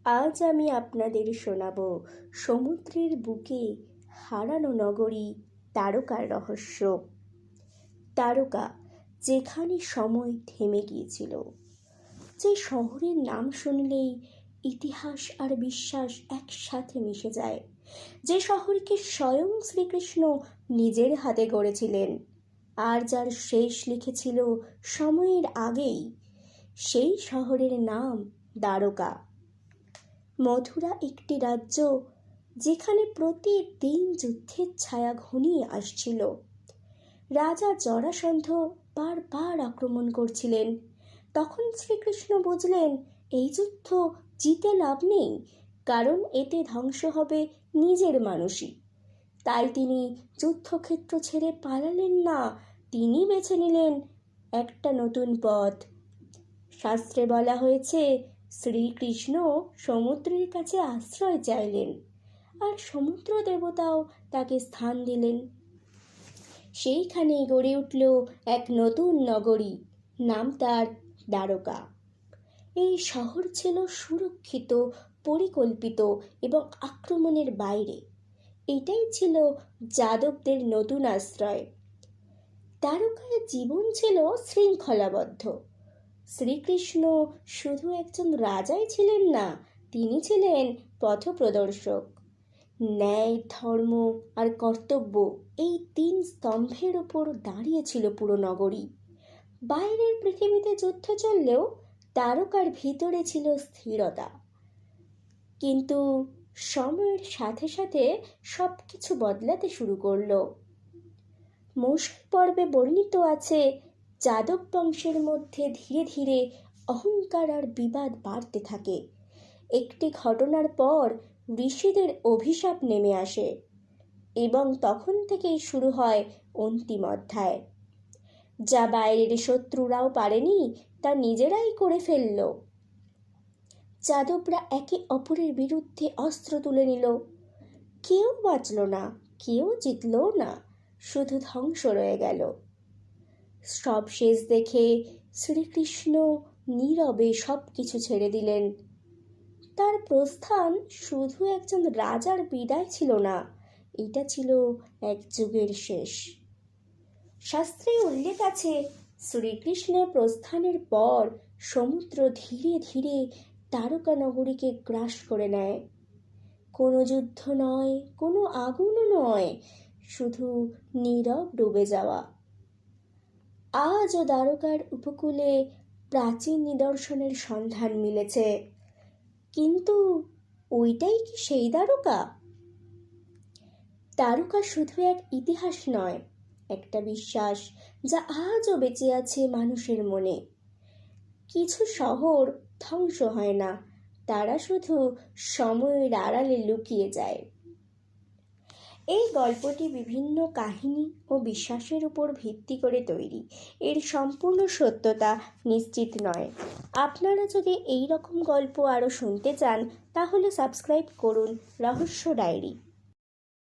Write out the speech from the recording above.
আজ আমি আপনাদের শোনাব সমুদ্রের বুকে হারানো নগরী তারকার রহস্য। তারকা, যেখানে সময় থেমে গিয়েছিল, যে শহরের নাম শুনলেই ইতিহাস আর বিশ্বাস একসাথে মিশে যায়, যে শহরকে স্বয়ং শ্রীকৃষ্ণ নিজের হাতে গড়েছিলেন আর যার শেষ লিখেছিল সময়ের আগেই, সেই শহরের নাম দ্বারকা। মথুরা একটি রাজ্য যেখানে প্রতিদিন যুদ্ধের ছায়া ঘনিয়ে আসছিল। রাজা জরাসন্ধ বারবার আক্রমণ করছিলেন। তখন শ্রীকৃষ্ণ বুঝলেন এই যুদ্ধ জিতে লাভ নেই, কারণ এতে ধ্বংস হবে নিজের মানুষই। তাই তিনি যুদ্ধক্ষেত্র ছেড়ে পালালেন না, তিনি বেছে নিলেন একটা নতুন পথ। শাস্ত্রে বলা হয়েছে, শ্রীকৃষ্ণ সমুদ্রের কাছে আশ্রয় চাইলেন আর সমুদ্র দেবতাও তাকে স্থান দিলেন। সেইখানেই গড়ে উঠল এক নতুন নগরী, নাম তার দ্বারকা। এই শহর ছিল সুরক্ষিত, পরিকল্পিত এবং আক্রমণের বাইরে। এটাই ছিল যাদবদের নতুন আশ্রয়। দ্বারকায় জীবন ছিল শৃঙ্খলাবদ্ধ। শ্রীকৃষ্ণ শুধু একজন রাজাই ছিলেন না, তিনি ছিলেন পথপ্রদর্শক। ন্যায়, ধর্ম আর কর্তব্য, এই তিন স্তম্ভের ওপর দাঁড়িয়েছিল পুরো নগরী। বাইরের পৃথিবীতে যুদ্ধ চললেও দ্বারকার ভিতরে ছিল স্থিরতা। কিন্তু সময়ের সাথে সাথে সব কিছু বদলাতে শুরু করলো। মৌসুমী পর্বে বর্ণিত আছে, যাদব বংশের মধ্যে ধীরে ধীরে অহংকার আর বিবাদ বাড়তে থাকে। একটি ঘটনার পর ঋষিদের অভিশাপ নেমে আসে এবং তখন থেকেই শুরু হয় অন্তিম অধ্যায়। যা বাইরের শত্রুরাও পারেনি, তা নিজেরাই করে ফেলল। যাদবরা একে অপরের বিরুদ্ধে অস্ত্র তুলে নিল। কেউ বাঁচল না, কেউ জিতল না, শুধু ধ্বংস রয়ে গেল। সব শেষ দেখে শ্রীকৃষ্ণ নীরবে সব কিছু ছেড়ে দিলেন। তার প্রস্থান শুধু একজন রাজার বিদায় ছিল না, এটা ছিল এক যুগের শেষ। শাস্ত্রে উল্লেখ আছে, শ্রীকৃষ্ণের প্রস্থানের পর সমুদ্র ধীরে ধীরে দ্বারকা নগরীকে গ্রাস করে নেয়। কোনো যুদ্ধ নয়, কোনো আগুনও নয়, শুধু নীরব ডুবে যাওয়া। আজও দ্বারকার উপকূলে প্রাচীন নিদর্শনের সন্ধান মিলেছে, কিন্তু ওইটাই কি সেই দ্বারকা? দ্বারকা শুধু এক ইতিহাস নয়, একটা বিশ্বাস যা আজও বেঁচে আছে মানুষের মনে। কিছু শহর ধ্বংস হয় না, তারা শুধু সময়ের আড়ালে লুকিয়ে যায়। এই গল্পটি বিভিন্ন কাহিনী ও বিশ্বাসের উপর ভিত্তি করে তৈরি। এর সম্পূর্ণ সত্যতা নিশ্চিত নয়। আপনারা যদি এই রকম গল্প আরও শুনতে চান, তাহলে সাবস্ক্রাইব করুন রহস্য ডায়েরি।